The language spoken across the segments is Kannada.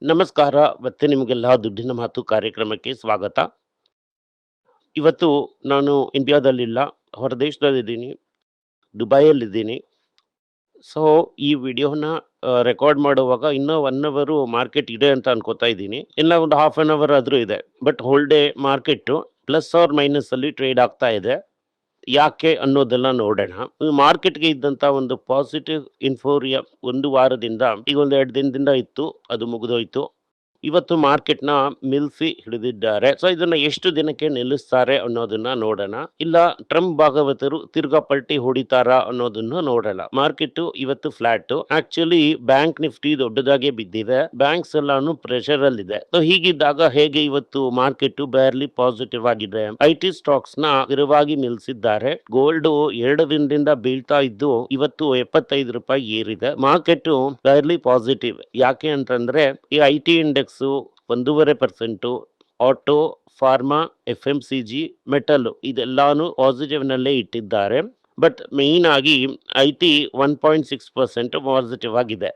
ನಮಸ್ಕಾರ. ಮತ್ತೆ ನಿಮಗೆಲ್ಲ ದುಡ್ಡಿನ ಮಾತು ಕಾರ್ಯಕ್ರಮಕ್ಕೆ ಸ್ವಾಗತ. ಇವತ್ತು ನಾನು ಇಂಡಿಯಾದಲ್ಲಿಲ್ಲ, ಹೊರದೇಶದಲ್ಲಿದ್ದೀನಿ, ದುಬೈಯಲ್ಲಿದ್ದೀನಿ. ಸೊ ಈ ವಿಡಿಯೋನ ರೆಕಾರ್ಡ್ ಮಾಡುವಾಗ ಇನ್ನೂ 1 ಅವರ್ ಮಾರ್ಕೆಟ್ ಇದೆ ಅಂತ ಅನ್ಕೋತಾ ಇದ್ದೀನಿ. ಇನ್ನ ಒಂದು ಹಾಫ್ ಆನ್ ಅವರ್ ಆದ್ರೂ ಇದೆ. But whole day market plus or minus ಅಲ್ಲಿ ಟ್ರೇಡ್ ಆಗ್ತಾ ಇದೆ. ಯಾಕೆ ಅನ್ನೋದೆಲ್ಲ ನೋಡೋಣ. ಮಾರ್ಕೆಟ್ಗೆ ಇದ್ದಂತ ಒಂದು ಪಾಸಿಟಿವ್ ಇನ್ಫೋರಿಯಾ ಒಂದು ವಾರದಿಂದ ಈಗ ಒಂದು 2 ದಿನದಿಂದ ಇತ್ತು, ಅದು ಮುಗಿದೋಯ್ತು. ಇವತ್ತು ಮಾರ್ಕೆಟ್ನ ನಿಲ್ಲಿಸಿ ಹಿಡಿದಿದ್ದಾರೆ. ಸೊ ಇದನ್ನ ಎಷ್ಟು ದಿನಕ್ಕೆ ನಿಲ್ಲಿಸ್ತಾರೆ ಅನ್ನೋದನ್ನ ನೋಡೋಣ. ಇಲ್ಲ ಟ್ರಂಪ್ ಭಾಗವತರು ತಿರ್ಗಾ ಪಲ್ಟಿ ಹೊಡಿತಾರಾ ಅನ್ನೋದನ್ನ ನೋಡೋಣ. ಮಾರ್ಕೆಟ್ ಇವತ್ತು ಫ್ಲಾಟ್. ಆಕ್ಚುಲಿ ಬ್ಯಾಂಕ್ ನಿಫ್ಟಿ ದೊಡ್ಡದಾಗೆ ಬಿದ್ದಿದೆ, ಬ್ಯಾಂಕ್ಸ್ ಎಲ್ಲಾನು ಪ್ರೆಷರ್ ಅಲ್ಲಿದೆ. ಸೊ ಹೀಗಿದ್ದಾಗ ಹೇಗೆ ಇವತ್ತು ಮಾರ್ಕೆಟ್ ಬೇರ್ಲಿ ಪಾಸಿಟಿವ್ ಆಗಿದೆ. IT ಸ್ಟಾಕ್ಸ್ ನ ಸ್ಥಿರವಾಗಿ ನಿಲ್ಲಿಸಿದ್ದಾರೆ. ಗೋಲ್ಡ್ 2 ದಿನದಿಂದ ಬೀಳ್ತಾ ಇದ್ದು ಇವತ್ತು 75 ರೂಪಾಯಿ ಏರಿದೆ. Market barely positive. ಯಾಕೆ ಅಂತಂದ್ರೆ ಈ IT index 1.5%, auto, pharma, FMCG, metal ಇದೆಲ್ಲಾನು ಪಾಸಿಟಿವ್ ನಲ್ಲೇ ಇಟ್ಟಿದ್ದಾರೆ. ಬಟ್ ಮೇನ್ ಆಗಿ IT 1.6% ಪಾಸಿಟಿವ್ ಆಗಿದೆ.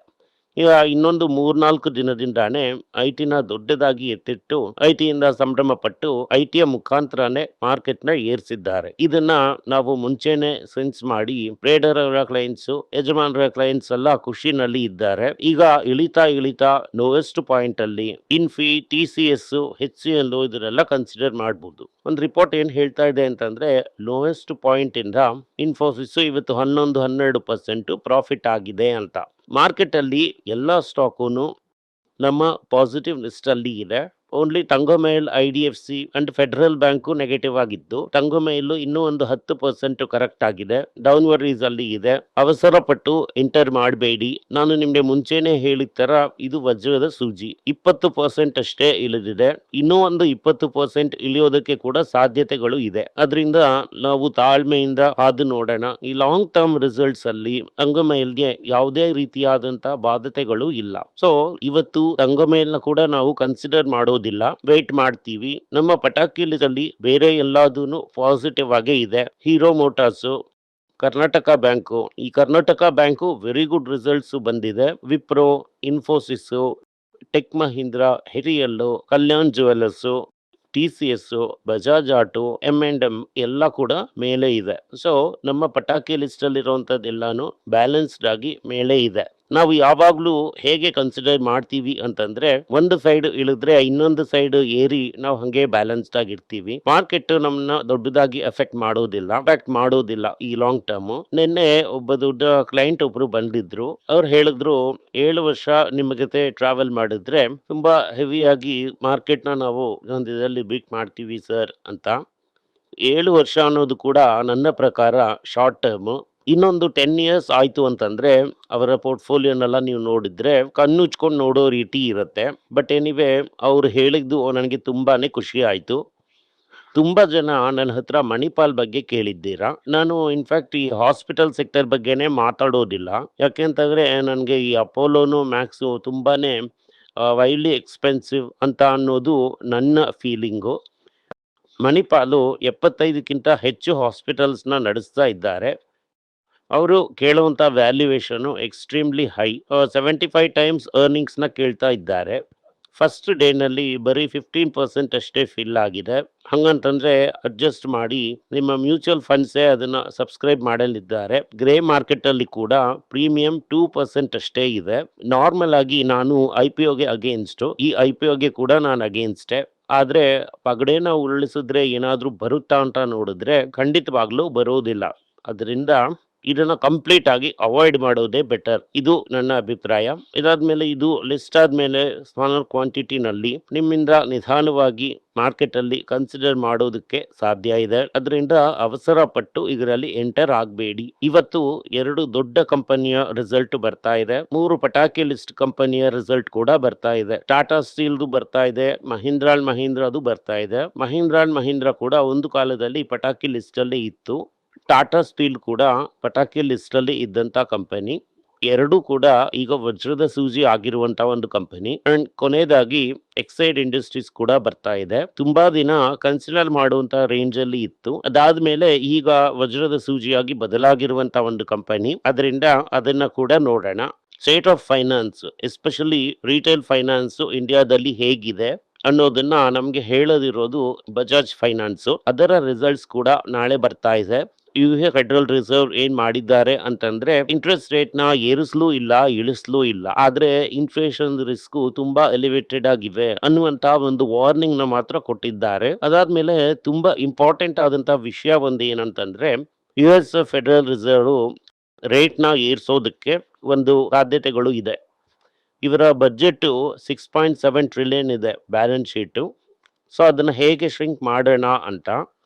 ಈಗ ಇನ್ನೊಂದು 3-4 ದಿನದಿಂದಾನೇ IT ನ ದೊಡ್ಡದಾಗಿ ಎತ್ತಿಟ್ಟು IT ಇಂದ ಸಂಭ್ರಮ ಪಟ್ಟು IT ಯ ಮುಖಾಂತರನೇ ಮಾರ್ಕೆಟ್ ನ ಏರಿಸಿದ್ದಾರೆ. ಇದನ್ನ ನಾವು ಮುಂಚೆನೆ ಸೆನ್ಸ್ ಮಾಡಿ ಟ್ರೇಡರ್ ಅವರ ಕ್ಲೈಂಟ್ಸ್, ಯಜಮಾನರ ಕ್ಲೈಂಟ್ಸ್ ಎಲ್ಲ ಖುಷಿನಲ್ಲಿ ಇದ್ದಾರೆ. ಈಗ ಇಳಿತಾ ಲೋಯೆಸ್ಟ್ ಪಾಯಿಂಟ್ ಅಲ್ಲಿ ಇನ್ಫಿ, TCS, HCL ಇದನ್ನೆಲ್ಲ ಕನ್ಸಿಡರ್ ಮಾಡಬಹುದು. ಒಂದು ರಿಪೋರ್ಟ್ ಏನ್ ಹೇಳ್ತಾ ಇದೆ ಅಂತಂದ್ರೆ ಲೋಯೆಸ್ಟ್ ಪಾಯಿಂಟ್ ಇಂದ ಇನ್ಫೋಸಿಸ್ ಇವತ್ತು 11-12% ಪ್ರಾಫಿಟ್ ಆಗಿದೆ ಅಂತ. ಮಾರ್ಕೆಟ್ ಅಲ್ಲಿ ಎಲ್ಲ ಸ್ಟಾಕೂನು ನಮ್ಮ ಪಾಸಿಟಿವ್ ಲಿಸ್ಟ್ ಅಲ್ಲಿ ಇದೆ. Only Thangamayil, IDFC and Federal Bank negative ಆಗಿದ್ದು, ತಂಗೊಮೈಲ್ ಇನ್ನೂ ಒಂದು 10% ಕರೆಕ್ಟ್ ಆಗಿದೆ, ಡೌನ್ವರ್ರೀಸ್ ಅಲ್ಲಿ ಇದೆ. ಅವಸರ ಪಟ್ಟು ಎಂಟರ್ ಮಾಡಬೇಡಿ. ನಾನು ನಿಮ್ಗೆ ಮುಂಚೆನೆ ಹೇಳಿದ ತರ ಇದು ವಜ್ರದ ಸೂಜಿ. 20% ಅಷ್ಟೇ ಇಳಿದಿದೆ. ಇನ್ನೂ ಒಂದು 20% ಇಳಿಯೋದಕ್ಕೆ ಕೂಡ ಸಾಧ್ಯತೆಗಳು ಇದೆ. ಅದರಿಂದ ನಾವು ತಾಳ್ಮೆಯಿಂದ ಕಾದು ನೋಡೋಣ. ಈ ಲಾಂಗ್ ಟರ್ಮ್ ರಿಸಲ್ಟ್ಸ್ ಅಲ್ಲಿ ತಂಗೊಮೈಲ್ಗೆ ಯಾವುದೇ ರೀತಿಯಾದಂತಹ ಬಾಧ್ಯತೆಗಳು ಇಲ್ಲ. ಸೊ ಇವತ್ತು ತಂಗೊಮೈಲ್ನ ಕೂಡ ನಾವು ಕನ್ಸಿಡರ್ ಮಾಡೋದಿಲ್ಲ, ವೇಟ್ ಮಾಡ್ತೀವಿ. ನಮ್ಮ ಪಟಾಕಿ ಲಿಸ್ಟಲ್ಲಿ ಬೇರೆ ಎಲ್ಲದೂನು ಪಾಸಿಟಿವ್ ಆಗೇ ಇದೆ. ಹೀರೋ ಮೋಟಾರ್ಸ್, ಕರ್ನಾಟಕ ಬ್ಯಾಂಕು, ಈ Karnataka Bank very good results ಬಂದಿದೆ. Wipro, Infosys, Tech Mahindra, HCL, Kalyan Jewellers, TCS, Bajaj Auto, M&M ಎಲ್ಲ ಕೂಡ ಮೇಲೆ ಇದೆ. ಸೊ ನಮ್ಮ ಪಟಾಕಿ ಲಿಸ್ಟ್ ಅಲ್ಲಿರುವಂತದ್ದೆಲ್ಲಾನು ಬ್ಯಾಲೆನ್ಸ್ಡ್ ಆಗಿ ಮೇಲೆ ಇದೆ. ನಾವು ಯಾವಾಗ್ಲೂ ಹೇಗೆ ಕನ್ಸಿಡರ್ ಮಾಡ್ತೀವಿ ಅಂತಂದ್ರೆ ಒಂದು ಸೈಡ್ ಇಳಿದ್ರೆ ಇನ್ನೊಂದು ಸೈಡ್ ಏರಿ ನಾವು ಹಂಗೆ ಬ್ಯಾಲೆನ್ಸ್ಡ್ ಆಗಿರ್ತೀವಿ. ಮಾರ್ಕೆಟ್ ನಮ್ಮನ್ನ ದೊಡ್ಡದಾಗಿ ಎಫೆಕ್ಟ್ ಮಾಡೋದಿಲ್ಲ ಈ ಲಾಂಗ್ ಟರ್ಮ್. ನಿನ್ನೆ ಒಬ್ಬ ದೊಡ್ಡ ಕ್ಲೈಂಟ್ ಒಬ್ರು ಬಂದಿದ್ರು. ಅವ್ರು ಹೇಳಿದ್ರು 7 ವರ್ಷ ನಿಮ್ಮ ಜೊತೆ ಟ್ರಾವೆಲ್ ಮಾಡಿದ್ರೆ ತುಂಬಾ ಹೆವಿಯಾಗಿ ಮಾರ್ಕೆಟ್ ನ ನಾವು ಒಂದು ಇದರಲ್ಲಿ ಬೀಟ್ ಮಾಡ್ತೀವಿ ಸರ್ ಅಂತ. 7 ವರ್ಷ ಅನ್ನೋದು ಕೂಡ ನನ್ನ ಪ್ರಕಾರ ಶಾರ್ಟ್ ಟರ್ಮ್. ಇನ್ನೊಂದು 10 ಇಯರ್ಸ್ ಆಯ್ತು ಅಂತಂದ್ರೆ ಅವರ ಪೋರ್ಟ್ಫೋಲಿಯೋನೆಲ್ಲ ನೀವು ನೋಡಿದ್ರೆ ಕಣ್ಣುಚ್ಕೊಂಡು ನೋಡೋ ರೀತಿ ಇರುತ್ತೆ. ಬಟ್ ಎನಿವೆ ಅವ್ರು ಹೇಳಿದ್ದು ನನಗೆ ತುಂಬಾನೇ ಖುಷಿ ಆಯ್ತು. ತುಂಬಾ ಜನ ನನ್ನ ಹತ್ರ ಮಣಿಪಾಲ್ ಬಗ್ಗೆ ಕೇಳಿದ್ದೀರಾ. ನಾನು ಇನ್ಫ್ಯಾಕ್ಟ್ ಈ ಹಾಸ್ಪಿಟಲ್ ಸೆಕ್ಟರ್ ಬಗ್ಗೆನೇ ಮಾತಾಡೋದಿಲ್ಲ. ಯಾಕೆಂತಂದ್ರೆ ನನಗೆ ಈ ಅಪೋಲೋನು, ಮ್ಯಾಕ್ಸು ತುಂಬಾನೇ ವೈಡ್ಲಿ ಎಕ್ಸ್ಪೆನ್ಸಿವ್ ಅಂತ ಅನ್ನೋದು ನನ್ನ ಫೀಲಿಂಗು. ಮಣಿಪಾಲು 75ಕ್ಕಿಂತ ಹೆಚ್ಚು ಹಾಸ್ಪಿಟಲ್ಸ್ನ ನಡೆಸ್ತಾ ಇದ್ದಾರೆ. ಅವರು ಕೇಳುವಂತ valuation extremely high. 75 times earnings ನ ಕೇಳ್ತಾ ಇದ್ದಾರೆ. ಫಸ್ಟ್ ಡೇನಲ್ಲಿ ಬರೀ 15% ಅಷ್ಟೇ ಫಿಲ್ ಆಗಿದೆ. ಹಂಗಂತಂದ್ರೆ ಅಡ್ಜಸ್ಟ್ ಮಾಡಿ ನಿಮ್ಮ ಮ್ಯೂಚುವಲ್ ಫಂಡ್ಸೇ ಅದನ್ನ ಸಬ್ಸ್ಕ್ರೈಬ್ ಮಾಡಲಿದ್ದಾರೆ. ಗ್ರೇ ಮಾರ್ಕೆಟ್ ಅಲ್ಲಿ ಕೂಡ ಪ್ರೀಮಿಯಂ 2% ಅಷ್ಟೇ ಇದೆ. ನಾರ್ಮಲ್ ಆಗಿ ನಾನು IPOಗೆ ಅಗೇನ್ಸ್ಟ್, ಈ IPOಗೆ ಕೂಡ ನಾನು ಅಗೇನ್ಸ್ಟೇ. ಆದ್ರೆ ಪಗಡೆನ ಉರುಳಿಸಿದ್ರೆ ಏನಾದ್ರೂ ಬರುತ್ತಾ ಅಂತ ನೋಡಿದ್ರೆ ಖಂಡಿತವಾಗ್ಲೂ ಬರೋದಿಲ್ಲ. ಅದರಿಂದ ಇದನ್ನ ಕಂಪ್ಲೀಟ್ ಆಗಿ ಅವಾಯ್ಡ್ ಮಾಡೋದೇ ಬೆಟರ್. ಇದು ನನ್ನ ಅಭಿಪ್ರಾಯ. ಇದಾದ್ಮೇಲೆ ಇದು ಲಿಸ್ಟ್ ಆದ್ಮೇಲೆ ಸ್ಮಾಲರ್ ಕ್ವಾಂಟಿಟಿನಲ್ಲಿ ನಿಮ್ಮಿಂದ ನಿಧಾನವಾಗಿ ಮಾರ್ಕೆಟ್ ಅಲ್ಲಿ ಕನ್ಸಿಡರ್ ಮಾಡೋದಕ್ಕೆ ಸಾಧ್ಯ ಇದೆ. ಅದರಿಂದ ಅವಸರ ಪಟ್ಟು ಇದರಲ್ಲಿ ಎಂಟರ್ ಆಗಬೇಡಿ. ಇವತ್ತು 2 ದೊಡ್ಡ ಕಂಪನಿಯ ರಿಸಲ್ಟ್ ಬರ್ತಾ ಇದೆ. 3 ಪಟಾಕಿ ಲಿಸ್ಟ್ ಕಂಪನಿಯ ರಿಸಲ್ಟ್ ಕೂಡ ಬರ್ತಾ ಇದೆ. ಟಾಟಾ ಸ್ಟೀಲ್ದು ಬರ್ತಾ ಇದೆ, ಮಹೀಂದ್ರಾ ಅಂಡ್ ಮಹೀಂದ್ರದು ಬರ್ತಾ ಇದೆ. ಮಹೀಂದ್ರಾ ಅಂಡ್ ಮಹೀಂದ್ರಾ ಕೂಡ ಒಂದು ಕಾಲದಲ್ಲಿ ಪಟಾಕಿ ಲಿಸ್ಟ್ ಅಲ್ಲಿ ಇತ್ತು. ಟಾಟಾ ಸ್ಟೀಲ್ ಕೂಡ ಪಟಾಕಿ ಲಿಸ್ಟ್ ಅಲ್ಲಿ ಇದ್ದಂತ ಕಂಪನಿ. ಎರಡೂ ಕೂಡ ಈಗ ವಜ್ರದ ಸೂಜಿ ಆಗಿರುವಂತ ಒಂದು ಕಂಪನಿ. ಅಂಡ್ ಕೊನೆಯದಾಗಿ ಎಕ್ಸೈಡ್ ಇಂಡಸ್ಟ್ರೀಸ್ ಕೂಡ ಬರ್ತಾ ಇದೆ. ತುಂಬಾ ದಿನ ಕನ್ಸಿಡರ್ ಮಾಡುವಂತ ರೇಂಜ್ ಅಲ್ಲಿ ಇತ್ತು. ಅದಾದ್ಮೇಲೆ ಈಗ ವಜ್ರದ ಸೂಜಿಯಾಗಿ ಬದಲಾಗಿರುವಂತ ಒಂದು ಕಂಪನಿ. ಅದರಿಂದ ಅದನ್ನ ಕೂಡ ನೋಡೋಣ. State of finance especially retail finance ಇಂಡಿಯಾದಲ್ಲಿ ಹೇಗಿದೆ ಅನ್ನೋದನ್ನ ನಮ್ಗೆ ಹೇಳದಿರೋದು ಬಜಾಜ್ ಫೈನಾನ್ಸ್. ಅದರ ರಿಸಲ್ಟ್ಸ್ ಕೂಡ ನಾಳೆ ಬರ್ತಾ ಇದೆ. ಯು ಫೆಡರಲ್ ರಿಸರ್ವ್ ಏನ್ ಮಾಡಿದ್ದಾರೆ ಅಂತಂದ್ರೆ ಇಂಟ್ರೆಸ್ಟ್ ರೇಟ್ ನ ಏರಿಸ್ಲೂ ಇಲ್ಲ ಇಳಿಸ್ಲೂ ಇಲ್ಲ, ಆದ್ರೆ ಇನ್ಫ್ಲೇಷನ್ ರಿಸ್ಕ್ ತುಂಬಾ ಎಲಿವೇಟೆಡ್ ಆಗಿವೆ ಅನ್ನುವಂತ ಒಂದು ವಾರ್ನಿಂಗ್ ನ ಮಾತ್ರ ಕೊಟ್ಟಿದ್ದಾರೆ. ಅದಾದ್ಮೇಲೆ ತುಂಬಾ ಇಂಪಾರ್ಟೆಂಟ್ ಆದಂತ ವಿಷಯ ಒಂದು ಏನಂತಂದ್ರೆ US ಫೆಡರಲ್ ರಿಸರ್ವ್ ರೇಟ್ ನ ಏರ್ಸೋದಕ್ಕೆ ಒಂದು ಸಾಧ್ಯತೆಗಳು ಇದೆ. ಇವರ ಬಜೆಟ್ 6.7 ಟ್ರಿಲಿಯನ್ ಇದೆ ಬ್ಯಾಲೆನ್ಸ್ ಶೀಟ್. ಸೊ ಅದನ್ನ ಹೇಗೆ ಶ್ರಿಂಕ್ ಮಾಡೋಣ ಅಂತ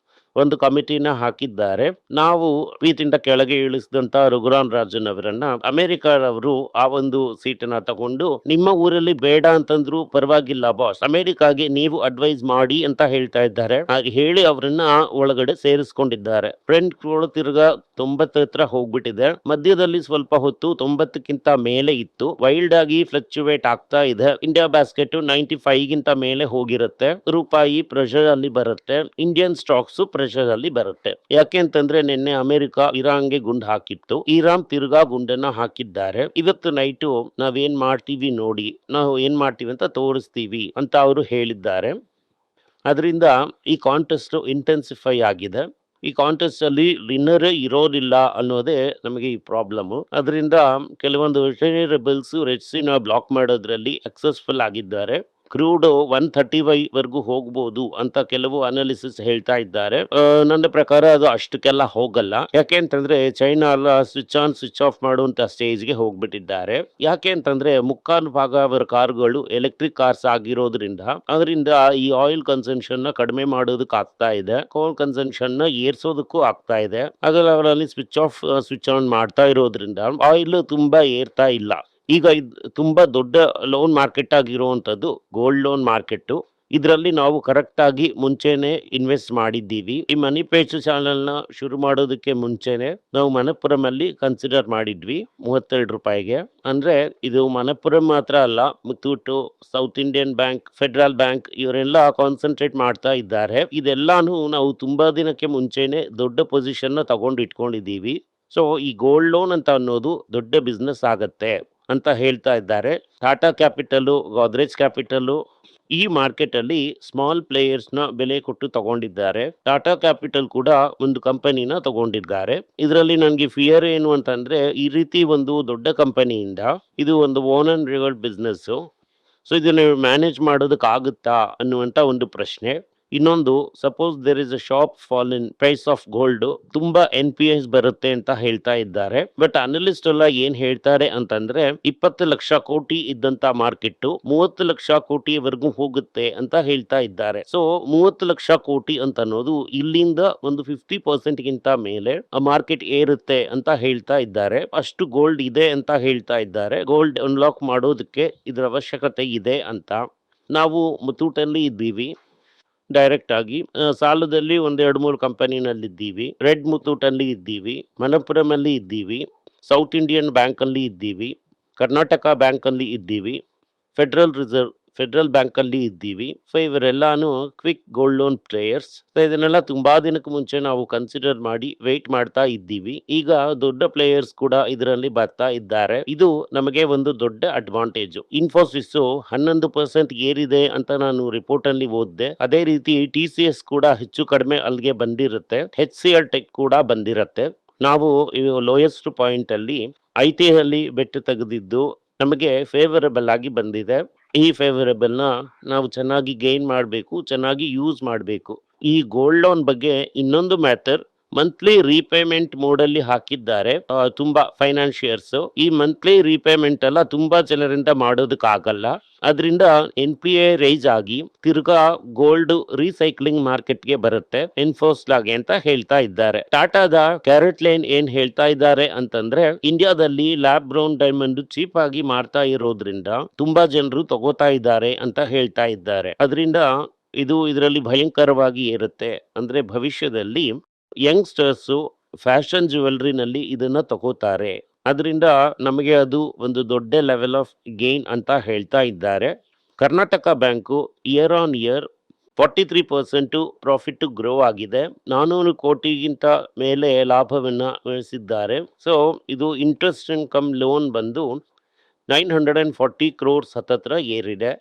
ಒಂದು ಕಮಿಟಿನ ಹಾಕಿದ್ದಾರೆ. ನಾವು ಪ್ರೀತಿಯಿಂದ ಕೆಳಗೆ ಇಳಿಸಿದಂತ ರಘುರಾಮ್ ರಾಜನ್ ಅವರನ್ನ ಅಮೆರಿಕದವರು ಆ ಒಂದು ಸೀಟನ್ನ ತಗೊಂಡು ನಿಮ್ಮ ಊರಲ್ಲಿ ಬೇಡ ಅಂತಂದ್ರು ಪರವಾಗಿಲ್ಲ ಬಾಸ್, ಅಮೆರಿಕಾಗೆ ನೀವು ಅಡ್ವೈಸ್ ಮಾಡಿ ಅಂತ ಹೇಳ್ತಾ ಇದ್ದಾರೆ. ಹಾಗೆ ಹೇಳಿ ಅವರನ್ನ ಒಳಗಡೆ ಸೇರಿಸ್ಕೊಂಡಿದ್ದಾರೆ. ಫ್ರೆಂಡ್ ತಿರ್ಗಾ 90 ಹತ್ರ ಹೋಗ್ಬಿಟ್ಟಿದೆ. ಮಧ್ಯದಲ್ಲಿ ಸ್ವಲ್ಪ ಹೊತ್ತು 90ಕ್ಕಿಂತ ಮೇಲೆ ಇತ್ತು, ವೈಲ್ಡ್ ಆಗಿ ಫ್ಲಕ್ಚುವೇಟ್ ಆಗ್ತಾ ಇದೆ. ಇಂಡಿಯಾ ಬ್ಯಾಸ್ಕೆಟ್ 95 ಗಿಂತ ಮೇಲೆ ಹೋಗಿರುತ್ತೆ. ರೂಪಾಯಿ ಪ್ರೆಷರ್ ಅಲ್ಲಿ ಬರುತ್ತೆ, ಇಂಡಿಯನ್ ಸ್ಟಾಕ್ಸ್ ಪ್ರೆಷರ್ ಅಲ್ಲಿ ಬರುತ್ತೆ. ಯಾಕೆ ಅಂತಂದ್ರೆ ನಿನ್ನೆ ಅಮೆರಿಕ ಇರಾನ್ಗೆ ಗುಂಡು ಹಾಕಿತ್ತು, ಇರಾನ್ ತಿರ್ಗಾ ಗುಂಡನ್ನ ಹಾಕಿದ್ದಾರೆ. ಇವತ್ತು ನೈಟು ನಾವೇನ್ ಮಾಡ್ತೀವಿ ನೋಡಿ, ನಾವು ಏನ್ ಮಾಡ್ತೀವಿ ಅಂತ ತೋರಿಸ್ತೀವಿ ಅಂತ ಅವರು ಹೇಳಿದ್ದಾರೆ. ಅದರಿಂದ ಈ ಕಾಂಟೆಸ್ಟ್ ಇಂಟೆನ್ಸಿಫೈ ಆಗಿದೆ. ಈ ಕಾಂಟೆಸ್ಟ್ ಅಲ್ಲಿ ವಿನ್ನರೇ ಇರೋದಿಲ್ಲ ಅನ್ನೋದೇ ನಮಗೆ ಈ ಪ್ರಾಬ್ಲಮ್. ಅದರಿಂದ ಕೆಲವೊಂದು ರೆಬಲ್ಸ್ ರೆಡ್ ಸೀನ ಬ್ಲಾಕ್ ಮಾಡೋದ್ರಲ್ಲಿ ಸಕ್ಸಸ್ಫುಲ್ ಆಗಿದ್ದಾರೆ. ಕ್ರೂಡ್ 135 ವರೆಗೂ ಹೋಗ್ಬೋದು ಅಂತ ಕೆಲವು ಅನಾಲಿಸಿಸ್ ಹೇಳ್ತಾ ಇದ್ದಾರೆ. ನನ್ನ ಪ್ರಕಾರ ಅದು ಅಷ್ಟಕ್ಕೆಲ್ಲ ಹೋಗಲ್ಲ. ಯಾಕೆ ಅಂತಂದ್ರೆ ಚೈನಾ ಎಲ್ಲ ಸ್ವಿಚ್ ಆನ್ ಸ್ವಿಚ್ ಆಫ್ ಮಾಡುವಂತ ಸ್ಟೇಜ್ಗೆ ಹೋಗ್ಬಿಟ್ಟಿದ್ದಾರೆ. ಯಾಕೆ ಅಂತಂದ್ರೆ ಮುಕ್ಕಾಲು ಭಾಗ ಅವರ ಕಾರ್ಗಳು ಎಲೆಕ್ಟ್ರಿಕ್ ಕಾರ್ಸ್ ಆಗಿರೋದ್ರಿಂದ ಅದರಿಂದ ಈ ಆಯಿಲ್ ಕನ್ಸಂಪ್ಷನ್ ನ ಕಡಿಮೆ ಮಾಡೋದಕ್ಕೆ ಆಗ್ತಾ ಇದೆ, ಕೋಲ್ ಕನ್ಸಂಪ್ಷನ್ ನ ಏರ್ಸೋದಕ್ಕೂ ಆಗ್ತಾ ಇದೆ. ಹಾಗಾಗಿ ಅವರಲ್ಲಿ ಸ್ವಿಚ್ ಆಫ್ ಸ್ವಿಚ್ ಆನ್ ಮಾಡ್ತಾ ಇರೋದ್ರಿಂದ ಆಯಿಲ್ ತುಂಬಾ ಏರ್ತಾ ಇಲ್ಲ. ಈಗ ತುಂಬಾ ದೊಡ್ಡ ಲೋನ್ ಮಾರ್ಕೆಟ್ ಆಗಿರುವಂತದ್ದು ಗೋಲ್ಡ್ ಲೋನ್ ಮಾರ್ಕೆಟ್. ಇದರಲ್ಲಿ ನಾವು ಕರೆಕ್ಟ್ ಆಗಿ ಮುಂಚೆನೆ ಇನ್ವೆಸ್ಟ್ ಮಾಡಿದ್ದೀವಿ. ಈ ಮನಿ ಪೇಜ್ ಚಾನಲ್ ನ ಶುರು ಮಾಡೋದಕ್ಕೆ ಮುಂಚೆನೆ ನಾವು ಮನಪ್ಪುರಂ ಅಲ್ಲಿ ಕನ್ಸಿಡರ್ ಮಾಡಿದ್ವಿ 32 ರೂಪಾಯಿಗೆ. ಅಂದ್ರೆ ಇದು ಮನಪ್ಪುರಂ ಮಾತ್ರ ಅಲ್ಲ, ಮುತ್ತೂಟು, ಸೌತ್ ಇಂಡಿಯನ್ ಬ್ಯಾಂಕ್, ಫೆಡರಲ್ ಬ್ಯಾಂಕ್ ಇವರೆಲ್ಲ ಕಾನ್ಸಂಟ್ರೇಟ್ ಮಾಡ್ತಾ ಇದ್ದಾರೆ. ಇದೆಲ್ಲಾನು ನಾವು ತುಂಬಾ ದಿನಕ್ಕೆ ಮುಂಚೆನೆ ದೊಡ್ಡ ಪೊಸಿಷನ್ ನ ತಗೊಂಡು ಇಟ್ಕೊಂಡಿದ್ದೀವಿ. ಸೊ ಈ ಗೋಲ್ಡ್ ಲೋನ್ ಅಂತ ಅನ್ನೋದು ದೊಡ್ಡ ಬಿಸ್ನೆಸ್ ಆಗತ್ತೆ ಅಂತ ಹೇಳ್ತಾ ಇದ್ದಾರೆ. ಟಾಟಾ ಕ್ಯಾಪಿಟಲ್, ಗೋದ್ರೇಜ್ ಕ್ಯಾಪಿಟಲ್ ಈ ಮಾರ್ಕೆಟ್ ಅಲ್ಲಿ ಸ್ಮಾಲ್ ಪ್ಲೇಯರ್ಸ್ ನ ಬೆಲೆ ಕೊಟ್ಟು ತಗೊಂಡಿದ್ದಾರೆ. ಟಾಟಾ ಕ್ಯಾಪಿಟಲ್ ಕೂಡ ಒಂದು ಕಂಪನಿನ ತಗೊಂಡಿದ್ದಾರೆ. ಇದರಲ್ಲಿ ನನಗೆ ಫಿಯರ್ ಏನು ಅಂತಂದ್ರೆ ಈ ರೀತಿ ಒಂದು ದೊಡ್ಡ ಕಂಪನಿಯಿಂದ ಇದು ಒಂದು own and reward business. So ಇದನ್ನ ಮ್ಯಾನೇಜ್ ಮಾಡೋದಕ್ಕೆ ಆಗುತ್ತಾ ಅನ್ನುವಂತ ಒಂದು ಪ್ರಶ್ನೆ. ಇನ್ನೊಂದು, suppose there is a sharp fall in price of gold, ತುಂಬಾ NPS ಬರುತ್ತೆ ಅಂತ ಹೇಳ್ತಾ ಇದ್ದಾರೆ. ಬಟ್ ಅನಲಿಸ್ಟ್ ಎಲ್ಲ ಏನ್ ಹೇಳ್ತಾರೆ ಅಂತಂದ್ರೆ 20 ಲಕ್ಷ ಕೋಟಿ ಇದ್ದಂತ ಮಾರ್ಕೆಟ್ 30 ಲಕ್ಷ ಕೋಟಿವರೆಗೂ ಹೋಗುತ್ತೆ ಅಂತ ಹೇಳ್ತಾ ಇದ್ದಾರೆ. ಸೊ 30 ಲಕ್ಷ ಕೋಟಿ ಅಂತ ಅನ್ನೋದು ಇಲ್ಲಿಂದ ಒಂದು 50% ಗಿಂತ ಮೇಲೆ ಆ ಮಾರ್ಕೆಟ್ ಏರುತ್ತೆ ಅಂತ ಹೇಳ್ತಾ ಇದ್ದಾರೆ. ಅಷ್ಟು ಗೋಲ್ಡ್ ಇದೆ ಅಂತ ಹೇಳ್ತಾ ಇದ್ದಾರೆ. ಗೋಲ್ಡ್ ಅನ್ಲಾಕ್ ಮಾಡೋದಕ್ಕೆ ಇದರ ಅವಶ್ಯಕತೆ ಇದೆ ಅಂತ. ನಾವು ಮುತ್ತೂಟಲ್ಲಿ ಇದ್ದೀವಿ ಡೈರೆಕ್ಟ್ ಆಗಿ, ಸಾಲದಲ್ಲಿ ಒಂದ್ 2-3 ಕಂಪನಿನಲ್ಲಿ ಇದ್ದೀವಿ. ರೆಡ್ ಮುತ್ತೂಟ್ ಅಲ್ಲಿ ಇದ್ದೀವಿ, ಮನಪ್ಪುರಂ ಅಲ್ಲಿ ಇದ್ದೀವಿ, ಸೌತ್ ಇಂಡಿಯನ್ ಬ್ಯಾಂಕ್ ಅಲ್ಲಿ ಇದ್ದೀವಿ, ಕರ್ನಾಟಕ ಬ್ಯಾಂಕ್ ಅಲ್ಲಿ ಇದ್ದೀವಿ, ಫೆಡರಲ್ ಬ್ಯಾಂಕ್ ಅಲ್ಲಿ ಇದ್ದೀವಿ. ಸೊ ಇವರೆಲ್ಲಾನು ಕ್ವಿಕ್ ಗೋಲ್ಡ್ ಲೋನ್ ಪ್ಲೇಯರ್ಸ್. ಇದನ್ನೆಲ್ಲ ತುಂಬಾ ದಿನಕ್ಕೆ ಮುಂಚೆ ನಾವು ಕನ್ಸಿಡರ್ ಮಾಡಿ ವೆಯ್ಟ್ ಮಾಡ್ತಾ ಇದ್ದೀವಿ. ಈಗ ದೊಡ್ಡ ಪ್ಲೇಯರ್ಸ್ ಕೂಡ ಇದರಲ್ಲಿ ಬರ್ತಾ ಇದ್ದಾರೆ. ಇದು ನಮಗೆ ಒಂದು ದೊಡ್ಡ ಅಡ್ವಾಂಟೇಜ್. ಇನ್ಫೋಸಿಸ್ 11% ಏರಿದೆ ಅಂತ ನಾನು ರಿಪೋರ್ಟ್ ಅಲ್ಲಿ ಓದಿದೆ. ಅದೇ ರೀತಿ TCS ಕೂಡ ಹೆಚ್ಚು ಕಡಿಮೆ ಅಲ್ಲಿಗೆ ಬಂದಿರುತ್ತೆ. HCL ಟೆಕ್ ಕೂಡ ಬಂದಿರುತ್ತೆ. ನಾವು ಲೋಯೆಸ್ಟ್ ಪಾಯಿಂಟ್ ಅಲ್ಲಿ IT ಅಲ್ಲಿ ಬೆಟ್ಟು ತೆಗೆದಿದ್ದು ನಮಗೆ ಫೇವರಬಲ್ ಆಗಿ ಬಂದಿದೆ. ಈ ಫೇವರಬಲ್ ನ ನಾವು ಚೆನ್ನಾಗಿ ಗೈನ್ ಮಾಡಬೇಕು, ಚೆನ್ನಾಗಿ ಯೂಸ್ ಮಾಡಬೇಕು. ಈ ಗೋಲ್ಡ್ ಲೋನ್ ಬಗ್ಗೆ ಇನ್ನೊಂದು ಮ್ಯಾಟರ್, ಮಂತ್ಲಿ ರೀಪೇಮೆಂಟ್ ಮೋಡ್ ಅಲ್ಲಿ ಹಾಕಿದ್ದಾರೆ ತುಂಬಾ ಫೈನಾನ್ಷಿಯರ್ಸ್. ಈ ಮಂತ್ಲಿ ರೀಪೇಮೆಂಟ್ ಎಲ್ಲ ತುಂಬಾ ಜನರಿಂದ ಮಾಡೋದಕ್ಕೆ ಆಗಲ್ಲ. ಅದರಿಂದ NPA ರೈಸ್ ಆಗಿ ತಿರ್ಗಾ ಗೋಲ್ಡ್ ರೀಸೈಕ್ಲಿಂಗ್ ಮಾರ್ಕೆಟ್ಗೆ ಬರುತ್ತೆ ಎನ್ಫೋರ್ಸ್ಲಾಗೆ ಅಂತ ಹೇಳ್ತಾ ಇದ್ದಾರೆ. ಟಾಟಾದ ಕ್ಯಾರೆಟ್ ಲೈನ್ ಏನ್ ಹೇಳ್ತಾ ಇದ್ದಾರೆ ಅಂತಂದ್ರೆ ಇಂಡಿಯಾದಲ್ಲಿ ಲ್ಯಾಬ್ ಬ್ರೌನ್ ಡೈಮಂಡ್ ಚೀಪ್ ಆಗಿ ಮಾರ್ತಾ ಇರೋದ್ರಿಂದ ತುಂಬಾ ಜನರು ತಗೋತಾ ಇದ್ದಾರೆ ಅಂತ ಹೇಳ್ತಾ ಇದ್ದಾರೆ. ಅದರಿಂದ ಇದು ಇದರಲ್ಲಿ ಭಯಂಕರವಾಗಿ ಇರುತ್ತೆ. ಅಂದ್ರೆ ಭವಿಷ್ಯದಲ್ಲಿ ಯಂಗ್ಸ್ಟರ್ಸ್ ಫ್ಯಾಷನ್ ಜ್ಯುವೆಲ್ರಿನಲ್ಲಿ ಇದನ್ನ ತಗೋತಾರೆ. ಅದರಿಂದ ನಮಗೆ ಅದು ಒಂದು ದೊಡ್ಡ ಲೆವೆಲ್ ಆಫ್ ಗೇನ್ ಅಂತ ಹೇಳ್ತಾ ಇದ್ದಾರೆ. Karnataka bank year on year 43% profit grow ಆಗಿದೆ. 400 ಕೋಟಿಗಿಂತ ಮೇಲೆ ಲಾಭವನ್ನ ಗಳಿಸಿದ್ದಾರೆ. ಸೊ ಇದು ಇಂಟ್ರೆಸ್ಟ್ ಇನ್ಕಮ್ ಲೋನ್ ಬಂದು 940 ಕ್ರೋರ್ಸ್ ಹತ್ತತ್ರ ಏರಿದೆ.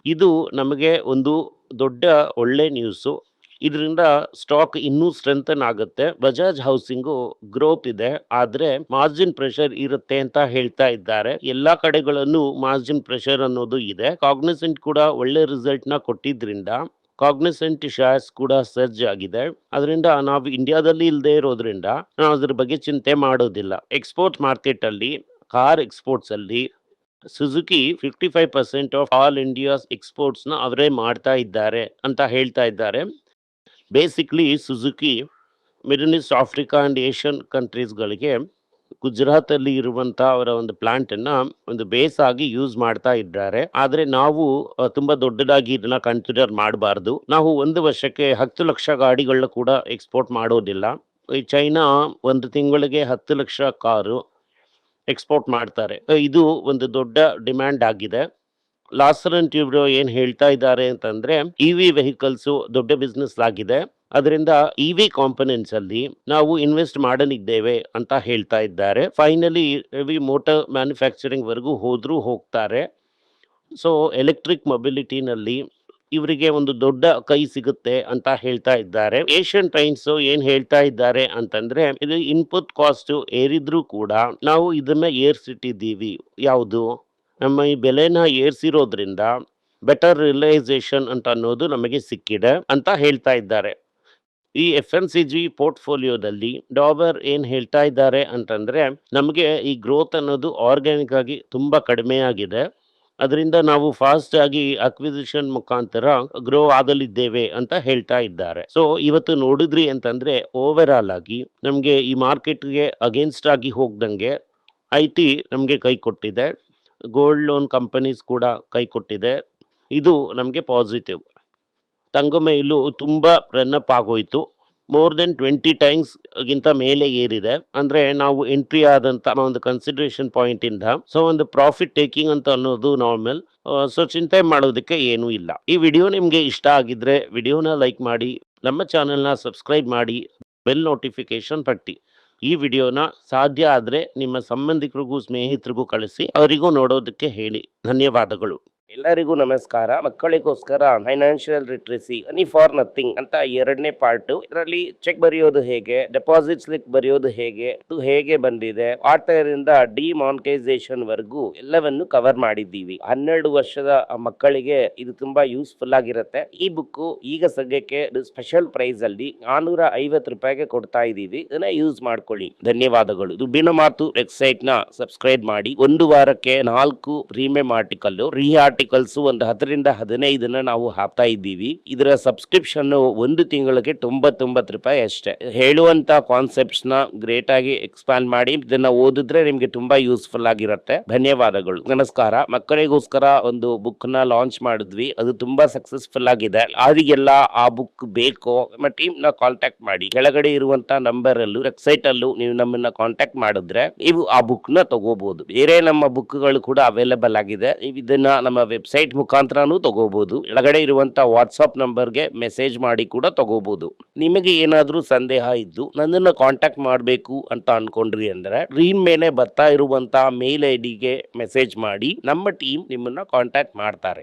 ಇದು ನಮಗೆ ಒಂದು ದೊಡ್ಡ ಒಳ್ಳೆ ನ್ಯೂಸು. ಇದರಿಂದ ಸ್ಟಾಕ್ ಇನ್ನೂ ಸ್ಟ್ರೆಂಥನ್ ಆಗುತ್ತೆ. ಬಜಾಜ್ ಹೌಸಿಂಗು ಗ್ರೋತ್ ಇದೆ, ಆದ್ರೆ ಮಾರ್ಜಿನ್ ಪ್ರೆಷರ್ ಇರುತ್ತೆ ಅಂತ ಹೇಳ್ತಾ ಇದ್ದಾರೆ. ಎಲ್ಲಾ ಕಡೆಗಳಲ್ಲೂ ಮಾರ್ಜಿನ್ ಪ್ರೆಷರ್ ಅನ್ನೋದು ಇದೆ. ಕಾಗ್ನಿಸೆಂಟ್ ಕೂಡ ಒಳ್ಳೆ ರಿಸಲ್ಟ್ ನ ಕೊಟ್ಟಿದ್ರಿಂದ ಕಾಗ್ನಿಸೆಂಟ್ ಶೇರ್ಸ್ ಕೂಡ ಸರ್ಜ್ ಆಗಿದೆ. ಅದರಿಂದ ನಾವು ಇಂಡಿಯಾದಲ್ಲಿ ಇಲ್ಲದೆ ಇರೋದ್ರಿಂದ ನಾವು ಅದ್ರ ಬಗ್ಗೆ ಚಿಂತೆ ಮಾಡೋದಿಲ್ಲ. ಎಕ್ಸ್ಪೋರ್ಟ್ ಮಾರ್ಕೆಟ್ ಅಲ್ಲಿ, ಕಾರ್ ಎಕ್ಸ್ಪೋರ್ಟ್ಸ್ ಅಲ್ಲಿ Suzuki 55% of all India's exports ನ ಅವರೇ ಮಾಡ್ತಾ ಇದ್ದಾರೆ ಅಂತ ಹೇಳ್ತಾ ಇದ್ದಾರೆ. Basically Suzuki Middle East, Africa and Asian ಕಂಟ್ರೀಸ್ಗಳಿಗೆ ಗುಜರಾತ್ ಅಲ್ಲಿ ಇರುವಂತ ಅವರ ಒಂದು ಪ್ಲಾಂಟ್ ಅನ್ನ ಒಂದು ಬೇಸ್ ಆಗಿ ಯೂಸ್ ಮಾಡ್ತಾ ಇದ್ದಾರೆ. ಆದ್ರೆ ನಾವು ತುಂಬಾ ದೊಡ್ಡದಾಗಿ ಇದನ್ನ ಕನ್ಸಿಡರ್ ಮಾಡಬಾರ್ದು. ನಾವು ಒಂದು ವರ್ಷಕ್ಕೆ 10 ಲಕ್ಷ ಗಾಡಿಗಳನ್ನ ಕೂಡ ಎಕ್ಸ್ಪೋರ್ಟ್ ಮಾಡೋದಿಲ್ಲ. ಈ ಚೈನಾ ಒಂದು ತಿಂಗಳಿಗೆ 10 ಲಕ್ಷ ಕಾರು ಎಕ್ಸ್ಪೋರ್ಟ್ ಮಾಡ್ತಾರೆ. ಇದು ಒಂದು ದೊಡ್ಡ ಡಿಮ್ಯಾಂಡ್ ಆಗಿದೆ. ಲಾಸರ್ ಅಂಡ್ ಟ್ಯೂಬ್ರೋ ಏನ್ ಹೇಳ್ತಾ ಇದ್ದಾರೆ ಅಂತಂದ್ರೆ, ಇವಿ ವೆಹಿಕಲ್ಸ್ ದೊಡ್ಡ ಬಿಸ್ನೆಸ್ ಆಗಿದೆ, ಅದರಿಂದ ಇವಿ ಕಾಂಪೊನೆಂಟ್ಸ್ ಅಲ್ಲಿ ನಾವು ಇನ್ವೆಸ್ಟ್ ಮಾಡಲಿದ್ದೇವೆ ಅಂತ ಹೇಳ್ತಾ ಇದ್ದಾರೆ. ಫೈನಲಿ ಹೆವಿ ಮೋಟಾರ್ ಮ್ಯಾನುಫ್ಯಾಕ್ಚರಿಂಗ್ ವರೆಗೂ ಹೋಗ್ತಾರೆ. ಸೊ ಎಲೆಕ್ಟ್ರಿಕ್ ಮೊಬಿಲಿಟಿನಲ್ಲಿ ಇವರಿಗೆ ಒಂದು ದೊಡ್ಡ ಕೈ ಸಿಗುತ್ತೆ ಅಂತ ಹೇಳ್ತಾ ಇದ್ದಾರೆ. ಏಷ್ಯನ್ ಪೈಂಟ್ಸ್ ಏನ್ ಹೇಳ್ತಾ ಇದ್ದಾರೆ ಅಂತಂದ್ರೆ, ಇದು ಇನ್ಪುಟ್ ಕಾಸ್ಟ್ ಏರಿದ್ರೂ ಕೂಡ ನಾವು ಇದನ್ನ ಏರ್ಸಿಟ್ಟಿದ್ದೀವಿ. ಯಾವುದು ನಮ್ಮ ಈ ಬೆಲೆನ ಏರ್ಸಿರೋದ್ರಿಂದ ಬೆಟರ್ ರಿಯಲೈಸೇಷನ್ ಅಂತ ಅನ್ನೋದು ನಮಗೆ ಸಿಕ್ಕಿದೆ ಅಂತ ಹೇಳ್ತಾ ಇದ್ದಾರೆ. ಈ FMCG ಪೋರ್ಟ್ಫೋಲಿಯೋದಲ್ಲಿ ಡಾಬರ್ ಏನ್ ಹೇಳ್ತಾ ಇದ್ದಾರೆ ಅಂತಂದ್ರೆ, ನಮಗೆ ಈ ಗ್ರೋತ್ ಅನ್ನೋದು ಆರ್ಗ್ಯಾನಿಕ್ ಆಗಿ ತುಂಬಾ ಕಡಿಮೆ ಆಗಿದೆ, ಅದರಿಂದ ನಾವು ಫಾಸ್ಟ್ ಆಗಿ ಅಕ್ವಿಸಿಷನ್ ಮುಖಾಂತರ ಗ್ರೋ ಆಗಲಿದ್ದೇವೆ ಅಂತ ಹೇಳ್ತಾ ಇದ್ದಾರೆ. ಸೊ ಇವತ್ತು ನೋಡಿದ್ರಿ ಅಂತಂದ್ರೆ ಓವರ್ ಆಲ್ ಆಗಿ ನಮ್ಗೆ ಈ ಮಾರ್ಕೆಟ್ಗೆ ಅಗೇನ್ಸ್ಟ್ ಆಗಿ ಹೋಗ್ದಂಗೆ IT ನಮ್ಗೆ ಕೈ ಕೊಟ್ಟಿದೆ, ಗೋಲ್ಡ್ ಲೋನ್ ಕಂಪನೀಸ್ ಕೂಡ ಕೈ ಕೊಟ್ಟಿದೆ. ಇದು ನಮ್ಗೆ ಪಾಸಿಟಿವ್. ತಂಗಮೇಲು ತುಂಬಾ ರನ್ ಅಪ್ ಆಗೋಯ್ತು, ಮೋರ್ ದೆನ್ 20 ಟೈಮ್ಸ್ ಗಿಂತ ಮೇಲೆ ಏರಿದೆ. ಅಂದ್ರೆ ನಾವು ಎಂಟ್ರಿ ಆದಂತ ಒಂದು ಕನ್ಸಿಡರೇಷನ್ ಪಾಯಿಂಟ್ ಇಂದ ಸೊ ಒಂದು ಪ್ರಾಫಿಟ್ ಟೇಕಿಂಗ್ ಅಂತ ಅನ್ನೋದು ನಾರ್ಮಲ್. ಸೊ ಚಿಂತೆ ಮಾಡೋದಕ್ಕೆ ಏನೂ ಇಲ್ಲ. ಈ ವಿಡಿಯೋ ನಿಮ್ಗೆ ಇಷ್ಟ ಆಗಿದ್ರೆ ವಿಡಿಯೋನ ಲೈಕ್ ಮಾಡಿ, ನಮ್ಮ ಚಾನೆಲ್ನ ಸಬ್ಸ್ಕ್ರೈಬ್ ಮಾಡಿ, ಬೆಲ್ ನೋಟಿಫಿಕೇಶನ್ ಪಟ್ಟಿ. ಈ ವಿಡಿಯೋನ ಸಾಧ್ಯ ಆದ್ರೆ ನಿಮ್ಮ ಸಂಬಂಧಿಕರಿಗೂ ಸ್ನೇಹಿತರಿಗೂ ಕಳಿಸಿ, ಅವರಿಗೂ ನೋಡೋದಕ್ಕೆ ಹೇಳಿ. ಧನ್ಯವಾದಗಳು. ಎಲ್ಲರಿಗೂ ನಮಸ್ಕಾರ. ಮಕ್ಕಳಿಗೋಸ್ಕರ financial literacy money for nothing ಅಂತ 2ನೇ ಪಾರ್ಟ್. ಇದರಲ್ಲಿ ಚೆಕ್ ಬರೆಯೋದು ಹೇಗೆ, ಡೆಪಾಸಿಟ್ ಸ್ಲಿಪ್ ಬರೆಯೋದು ಹೇಗೆ, ಇದು ಹೇಗೆ ಬಂದಿದೆ, ಆಟರಿಂದ ಡಿಮಾನಿಟೈಸೇಷನ್ ವರೆಗೂ ಎಲ್ಲವನ್ನು ಕವರ್ ಮಾಡಿದ್ದೀವಿ. 12 ವರ್ಷದ ಮಕ್ಕಳಿಗೆ ಇದು ತುಂಬಾ ಯೂಸ್ಫುಲ್ ಆಗಿರುತ್ತೆ. ಈ ಬುಕ್ ಈಗ ಸದ್ಯಕ್ಕೆ ಸ್ಪೆಷಲ್ ಪ್ರೈಸ್ ಅಲ್ಲಿ 450 ರೂಪಾಯಿಗೆ ಕೊಡ್ತಾ ಇದೀವಿ. ಇದನ್ನ ಯೂಸ್ ಮಾಡ್ಕೊಳ್ಳಿ. ಧನ್ಯವಾದಗಳು. ದುಡ್ಡಿನ ಮಾತು ವೆಬ್ಸೈಟ್ ನ ಸಬ್ಸ್ಕ್ರೈಬ್ ಮಾಡಿ. ಒಂದು ವಾರಕ್ಕೆ 4 ಪ್ರೀಮಿಯಂ ಆರ್ಟಿಕಲ್, ಆರ್ಟಿಕಲ್ಸ್ ಒಂದು 10 ರಿಂದ 15 ನಾವು ಹಾಕ್ತಾ ಇದ್ದೀವಿ. ಇದರ ಸಬ್ಸ್ಕ್ರಿಪ್ಷನ್ ಒಂದು ತಿಂಗಳಿಗೆ 99 ರೂಪಾಯಿ ಅಷ್ಟೇ. ಹೇಳುವಂತ ಕಾನ್ಸೆಪ್ಟ್ಸ್ ನ ಗ್ರೇಟ್ ಆಗಿ ಎಕ್ಸ್ಪ್ಯಾನ್ ಮಾಡಿ ಇದನ್ನ ಓದಿದ್ರೆ ನಿಮ್ಗೆ ತುಂಬಾ ಯೂಸ್ಫುಲ್ ಆಗಿರುತ್ತೆ. ಧನ್ಯವಾದಗಳು. ನಮಸ್ಕಾರ. ಮಕ್ಕಳಿಗೋಸ್ಕರ ಒಂದು ಬುಕ್ ನ ಲಾಂಚ್ ಮಾಡಿದ್ವಿ, ಅದು ತುಂಬಾ ಸಕ್ಸಸ್ಫುಲ್ ಆಗಿದೆ. ಯಾರಿಗೆಲ್ಲ ಆ ಬುಕ್ ಬೇಕೋ ನಮ್ಮ ಟೀಮ್ ನ ಕಾಂಟ್ಯಾಕ್ಟ್ ಮಾಡಿ. ಕೆಳಗಡೆ ಇರುವಂತ ನಂಬರ್ ಅಲ್ಲೂ ವೆಬ್ಸೈಟ್ ಅಲ್ಲೂ ನೀವು ನಮ್ಮನ್ನ ಕಾಂಟ್ಯಾಕ್ಟ್ ಮಾಡಿದ್ರೆ ನೀವು ಆ ಬುಕ್ ನ ತಗೋಬಹುದು. ಬೇರೆ ನಮ್ಮ ಬುಕ್ ಗಳು ಕೂಡ ಅವೈಲೇಬಲ್ ಆಗಿದೆ. ಇದನ್ನ ನಮ್ಮ ವೆಬ್ಸೈಟ್ ಮುಖಾಂತರನೂ ತಗೋಬಹುದು. ಕೆಳಗಡೆ ಇರುವಂತ ವಾಟ್ಸ್ಆಪ್ ನಂಬರ್ಗೆ ಮೆಸೇಜ್ ಮಾಡಿ ಕೂಡ ತಗೋಬಹುದು. ನಿಮಗೆ ಏನಾದ್ರೂ ಸಂದೇಹ ಇದ್ದು ನನ್ನನ್ನು ಕಾಂಟ್ಯಾಕ್ಟ್ ಮಾಡಬೇಕು ಅಂತ ಅನ್ಕೊಂಡ್ರಿ ಅಂದ್ರೆ ಸ್ಕ್ರೀನ್ ಮೇಲೆ ಬರ್ತಾ ಇರುವಂತ ಮೇಲ್ ID ಗೆ ಮೆಸೇಜ್ ಮಾಡಿ, ನಮ್ಮ ಟೀಮ್ ನಿಮ್ಮನ್ನ ಕಾಂಟ್ಯಾಕ್ಟ್ ಮಾಡ್ತಾರೆ.